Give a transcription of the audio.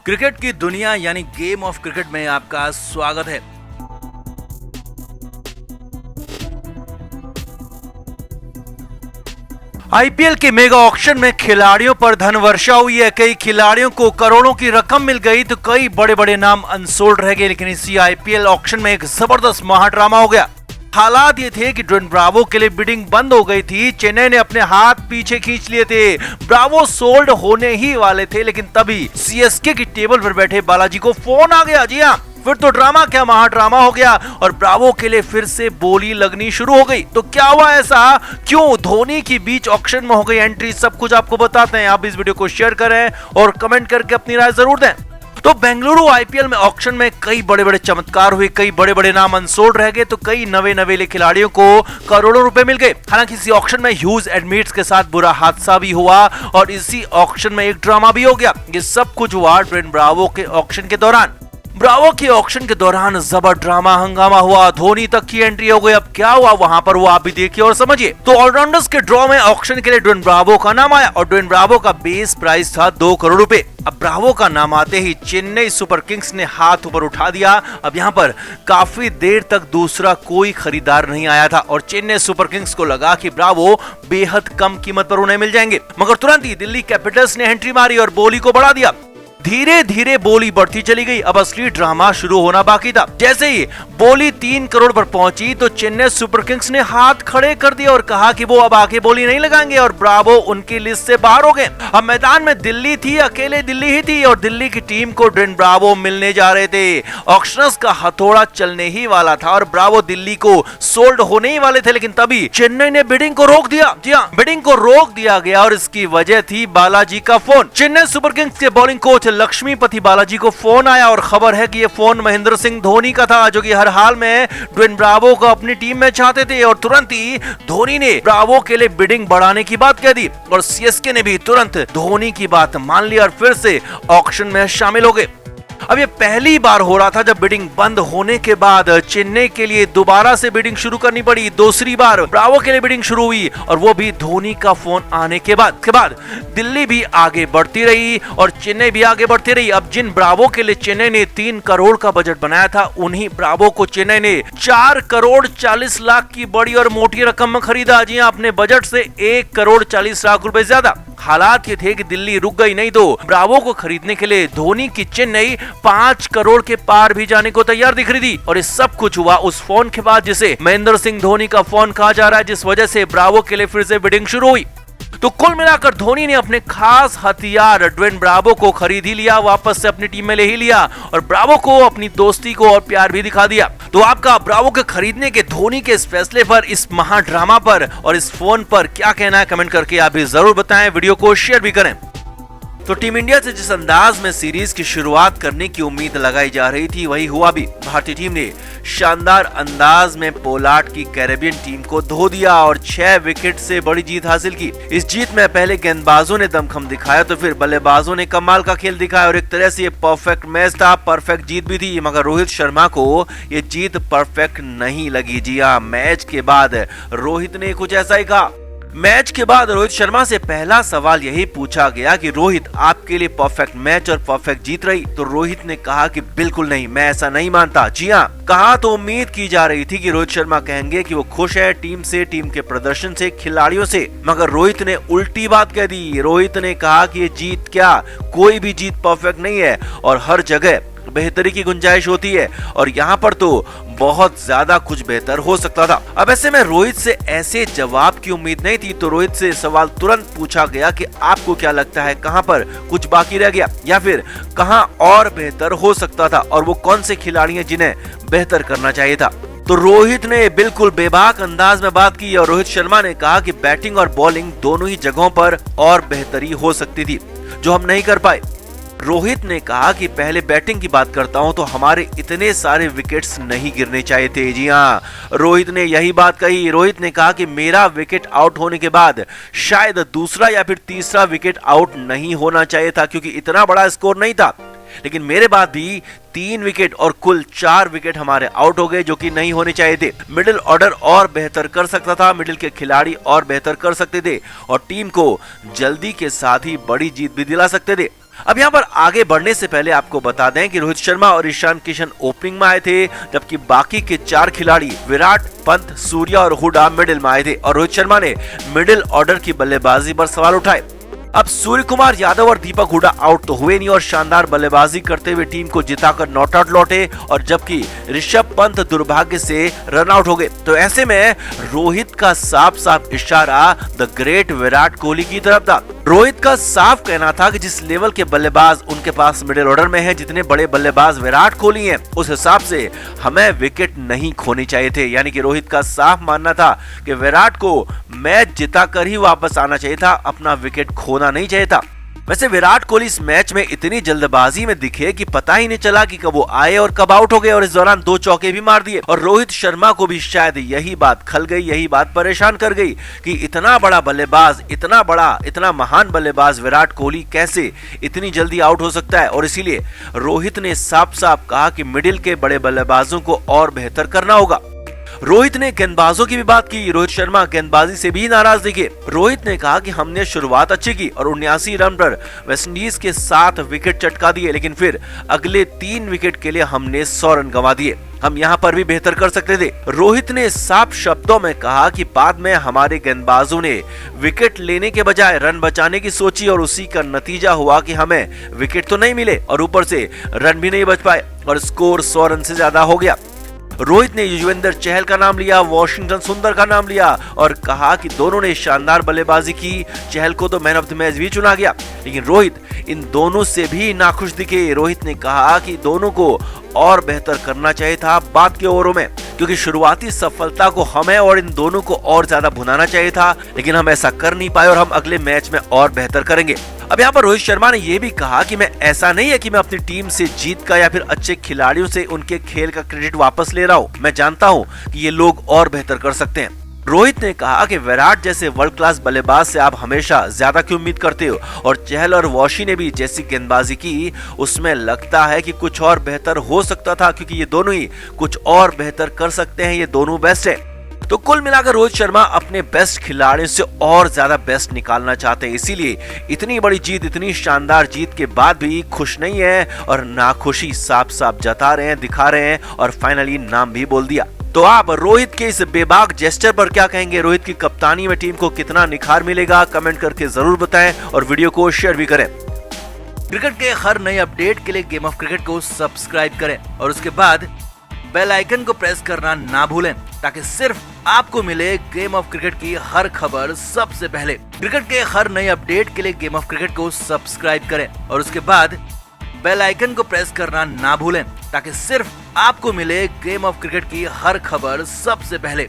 Cricket की दुनिया यानी गेम ऑफ क्रिकेट में आपका स्वागत है। आईपीएल के मेगा ऑक्शन में खिलाड़ियों पर धन वर्षा हुई है। कई खिलाड़ियों को करोड़ों की रकम मिल गई तो कई बड़े बड़े नाम अनसोल्ड रह गए। लेकिन इसी आईपीएल ऑक्शन में एक जबरदस्त महाड्रामा हो गया। हालात ये थे कि ड्वेन ब्रावो के लिए बिडिंग बंद हो गई थी। चेन्नई ने अपने हाथ पीछे खींच लिए थे। ब्रावो सोल्ड होने ही वाले थे, लेकिन तभी सीएसके की टेबल पर बैठे बालाजी को फोन आ गया। जी हाँ, फिर तो ड्रामा क्या महाड्रामा हो गया और ब्रावो के लिए फिर से बोली लगनी शुरू हो गई। तो क्या हुआ ऐसा, क्यों धोनी की बीच ऑक्शन में हो गई एंट्री, सब कुछ आपको बताते हैं। आप इस वीडियो को शेयर करें और कमेंट करके अपनी राय जरूर दें। तो बेंगलुरु आईपीएल में ऑक्शन में कई बड़े बड़े चमत्कार हुए, कई बड़े बड़े नाम अनसोल्ड रह गए तो कई नवेले खिलाड़ियों को करोड़ों रुपए मिल गए। हालांकि इसी ऑक्शन में ह्यूज एडमिट्स के साथ बुरा हादसा भी हुआ और इसी ऑक्शन में एक ड्रामा भी हो गया। ये सब कुछ हुआ ड्वेन ब्रावो के ऑक्शन के दौरान। ब्रावो के ऑक्शन के दौरान जबर ड्रामा हंगामा हुआ, धोनी तक की एंट्री हो गई। अब क्या हुआ वहां पर वो आप भी देखिए और समझिए। तो ऑलराउंडर्स के ड्रॉ में ऑक्शन के लिए ड्वेन ब्रावो का नाम आया और ड्वेन ब्रावो का बेस प्राइस था 2 करोड़ रुपए। अब ब्रावो का नाम आते ही चेन्नई सुपर किंग्स ने हाथ ऊपर उठा दिया। अब यहाँ पर काफी देर तक दूसरा कोई खरीदार नहीं आया था और चेन्नई सुपर किंग्स को लगा कि ब्रावो बेहद कम कीमत पर उन्हें मिल जाएंगे। मगर तुरंत ही दिल्ली कैपिटल्स ने एंट्री मारी और बोली को बढ़ा दिया। धीरे धीरे बोली बढ़ती चली गई। अब असली ड्रामा शुरू होना बाकी था। जैसे ही बोली 3 करोड़ पर पहुंची तो चेन्नई सुपर किंग्स ने हाथ खड़े कर दिए और कहा कि वो अब आगे बोली नहीं लगाएंगे और ब्रावो उनकी लिस्ट से बाहर हो गए। अब मैदान में दिल्ली थी, अकेले दिल्ली ही थी और दिल्ली की टीम को ड्वेन ब्रावो मिलने जा रहे थे। ऑक्शनर्स का हथौड़ा चलने ही वाला था और ब्रावो दिल्ली को सोल्ड होने ही वाले थे। लेकिन तभी चेन्नई ने बिडिंग को रोक दिया। जी हाँ, बिडिंग को रोक दिया गया और इसकी वजह थी बालाजी का फोन। चेन्नई सुपर किंग्स के बॉलिंग कोच लक्ष्मीपति बालाजी को फोन आया और खबर है कि ये फोन महेंद्र सिंह धोनी का था, जो कि हर हाल में ड्वेन ब्रावो को अपनी टीम में चाहते थे। और तुरंत ही धोनी ने ब्रावो के लिए बिडिंग बढ़ाने की बात कह दी और सीएसके ने भी तुरंत धोनी की बात मान ली और फिर से ऑक्शन में शामिल हो गए। अब ये पहली बार हो रहा था जब बिडिंग बंद होने के बाद चेन्नई के लिए दोबारा से बिडिंग शुरू करनी पड़ी। दूसरी बार ब्रावो के लिए बिडिंग शुरू हुई और वो भी धोनी का फोन आने के बाद दिल्ली भी आगे बढ़ती रही और चेन्नई भी आगे बढ़ती रही। अब जिन ब्रावो के लिए चेन्नई ने 3 करोड़ का बजट बनाया था, उन्हीं ब्रावो को चेन्नई ने 4 करोड़ 40 लाख की बड़ी और मोटी रकम में खरीदा। जी अपने बजट से 1 करोड़ 40 लाख रुपए ज्यादा। हालात ये थे कि दिल्ली रुक गई नहीं तो ब्रावो को खरीदने के लिए धोनी की चेन्नई 5 करोड़ के पार भी जाने को तैयार दिख रही थी। और ये सब कुछ हुआ उस फोन के बाद जिसे महेंद्र सिंह धोनी का फोन कहा जा रहा है, जिस वजह से ब्रावो के लिए फिर से बिडिंग शुरू हुई। तो कुल मिलाकर धोनी ने अपने खास हथियार ड्वेन ब्रावो को खरीद ही लिया, वापस से अपनी टीम में ले ही लिया और ब्रावो को अपनी दोस्ती को और प्यार भी दिखा दिया। तो आपका ब्रावो के खरीदने के धोनी के इस फैसले पर, इस महाड्रामा पर और इस फोन पर क्या कहना है, कमेंट करके आप भी जरूर बताएं। वीडियो को शेयर भी करें। तो टीम इंडिया से जिस अंदाज में सीरीज की शुरुआत करने की उम्मीद लगाई जा रही थी, वही हुआ भी। भारतीय टीम ने शानदार अंदाज में पोलार्ड की कैरेबियन टीम को धो दिया और 6 विकेट से बड़ी जीत हासिल की। इस जीत में पहले गेंदबाजों ने दमखम दिखाया तो फिर बल्लेबाजों ने कमाल का खेल दिखाया और एक तरह से ये परफेक्ट मैच था, परफेक्ट जीत भी थी। मगर रोहित शर्मा को ये जीत परफेक्ट नहीं लगी। जी हाँ, मैच के बाद रोहित ने कुछ ऐसा ही कहा। मैच के बाद रोहित शर्मा से पहला सवाल यही पूछा गया कि रोहित, आपके लिए परफेक्ट मैच और परफेक्ट जीत रही? तो रोहित ने कहा कि बिल्कुल नहीं, मैं ऐसा नहीं मानता। जी हाँ, कहा तो उम्मीद की जा रही थी कि रोहित शर्मा कहेंगे कि वो खुश है टीम से, टीम के प्रदर्शन से, खिलाड़ियों से। मगर रोहित ने उल्टी बात कह दी। रोहित ने कहा कि ये जीत क्या, कोई भी जीत परफेक्ट नहीं है और हर जगह बेहतरी की गुंजाइश होती है और यहाँ पर तो बहुत ज्यादा कुछ बेहतर हो सकता था। अब ऐसे में रोहित से ऐसे जवाब की उम्मीद नहीं थी। तो रोहित से सवाल तुरंत पूछा गया कि आपको क्या लगता है, कहां पर कुछ बाकी रह गया या फिर कहां और बेहतर हो सकता था और वो कौन से खिलाड़ी हैं जिन्हें बेहतर करना चाहिए था। तो रोहित ने बिल्कुल बेबाक अंदाज में बात की और रोहित शर्मा ने कहा कि बैटिंग और बॉलिंग दोनों ही जगहों पर और बेहतरी हो सकती थी जो हम नहीं कर पाए। रोहित ने कहा कि पहले बैटिंग की बात करता हूं तो हमारे इतने सारे विकेट्स नहीं गिरने चाहिए थे। जी हाँ, रोहित ने यही बात कही। रोहित ने कहा कि मेरा विकेट आउट होने के बाद शायद दूसरा या फिर तीसरा विकेट आउट नहीं होना चाहिए था, क्योंकि इतना बड़ा स्कोर नहीं था। लेकिन मेरे बाद भी 3 विकेट और कुल 4 विकेट हमारे आउट हो गए, जो कि नहीं होने चाहिए थे। मिडिल ऑर्डर और बेहतर कर सकता था, मिडिल के खिलाड़ी और बेहतर कर सकते थे और टीम को जल्दी के साथ ही बड़ी जीत भी दिला सकते थे। अब यहाँ पर आगे बढ़ने से पहले आपको बता दें कि रोहित शर्मा और ईशान किशन ओपनिंग में आए थे, जबकि बाकी के 4 खिलाड़ी विराट, पंत, सूर्या और हुडा मिडिल में आए थे और रोहित शर्मा ने मिडिल ऑर्डर की बल्लेबाजी पर सवाल उठाए। अब सूर्य कुमार यादव और दीपक हुडा आउट तो हुए नहीं और शानदार बल्लेबाजी करते हुए टीम को जिताकर नॉट आउट लौटे, और जबकि ऋषभ पंत दुर्भाग्य से रन आउट हो गए। तो ऐसे में रोहित का साफ साफ इशारा द ग्रेट विराट कोहली की तरफ था। रोहित का साफ कहना था कि जिस लेवल के बल्लेबाज उनके पास मिडिल ऑर्डर में है, जितने बड़े बल्लेबाज विराट कोहली हैं, उस हिसाब से हमें विकेट नहीं खोनी चाहिए थे। यानी कि रोहित का साफ मानना था कि विराट को मैच जिताकर ही वापस आना चाहिए था, अपना विकेट खोना नहीं चाहिए था। वैसे विराट कोहली इस मैच में इतनी जल्दबाजी में दिखे कि पता ही नहीं चला कि कब वो आए और कब आउट हो गए, और इस दौरान 2 चौके भी मार दिए। और रोहित शर्मा को भी शायद यही बात खल गई, यही बात परेशान कर गई कि इतना बड़ा बल्लेबाज, इतना महान बल्लेबाज विराट कोहली कैसे इतनी जल्दी आउट हो सकता है। और इसीलिए रोहित ने साफ साफ कहा कि मिडिल के बड़े बल्लेबाजों को और बेहतर करना होगा। रोहित ने गेंदबाजों की भी बात की। रोहित शर्मा गेंदबाजी से भी नाराज दिखे। रोहित ने कहा कि हमने शुरुआत अच्छी की और 79 रन पर वेस्टइंडीज के 7 विकेट चटका दिए, लेकिन फिर अगले 3 विकेट के लिए हमने 100 रन गंवा दिए। हम यहाँ पर भी बेहतर कर सकते थे। रोहित ने साफ शब्दों में कहा कि बाद में हमारे गेंदबाजों ने विकेट लेने के बजाय रन बचाने की सोची और उसी का नतीजा हुआ कि हमें विकेट तो नहीं मिले और ऊपर से रन भी नहीं बच पाए और स्कोर 100 रन से ज्यादा हो गया। रोहित ने युजवेंद्र चहल का नाम लिया, वॉशिंगटन सुंदर का नाम लिया और कहा कि दोनों ने शानदार बल्लेबाजी की। चहल को तो मैन ऑफ द मैच भी चुना गया, लेकिन रोहित इन दोनों से भी नाखुश दिखे। रोहित ने कहा कि दोनों को और बेहतर करना चाहिए था बाद के ओवरों में, क्योंकि शुरुआती सफलता को हमें और इन दोनों को और ज्यादा भुनाना चाहिए था, लेकिन हम ऐसा कर नहीं पाए और हम अगले मैच में और बेहतर करेंगे। अब यहाँ पर रोहित शर्मा ने यह भी कहा कि मैं ऐसा नहीं है कि मैं अपनी टीम से जीत का या फिर अच्छे खिलाड़ियों से उनके खेल का क्रेडिट वापस ले रहा हूँ। मैं जानता हूँ कि ये लोग और बेहतर कर सकते हैं। रोहित ने कहा कि विराट जैसे वर्ल्ड क्लास बल्लेबाज से आप हमेशा ज्यादा क्यों उम्मीद करते हो, और चहल और वॉशी ने भी जैसी गेंदबाजी की उसमें लगता है कि कुछ और बेहतर हो सकता था, क्योंकि ये दोनों ही कुछ और बेहतर कर सकते हैं, ये दोनों बेस्ट है। तो कुल मिलाकर रोहित शर्मा अपने बेस्ट खिलाड़ियों से और ज्यादा बेस्ट निकालना चाहते हैं, इसीलिए इतनी बड़ी जीत, इतनी शानदार जीत के बाद भी खुश नहीं है और नाखुशी साफ साफ जता रहे हैं, दिखा रहे हैं और फाइनली नाम भी बोल दिया। तो आप रोहित के इस बेबाक जेस्चर पर क्या कहेंगे? रोहित की कप्तानी में टीम को कितना निखार मिलेगा? कमेंट करके जरूर बताएं और वीडियो को शेयर भी करें। क्रिकेट के हर नए अपडेट के लिए गेम ऑफ क्रिकेट को सब्सक्राइब करें और उसके बाद बेल आइकन को प्रेस करना ना भूलें, ताकि सिर्फ आपको मिले गेम ऑफ क्रिकेट की हर खबर सबसे पहले। क्रिकेट के हर नए अपडेट के लिए गेम ऑफ क्रिकेट को सब्सक्राइब करें और उसके बाद बेल आइकन को प्रेस करना ना भूलें, ताकि सिर्फ आपको मिले गेम ऑफ क्रिकेट की हर खबर सबसे पहले।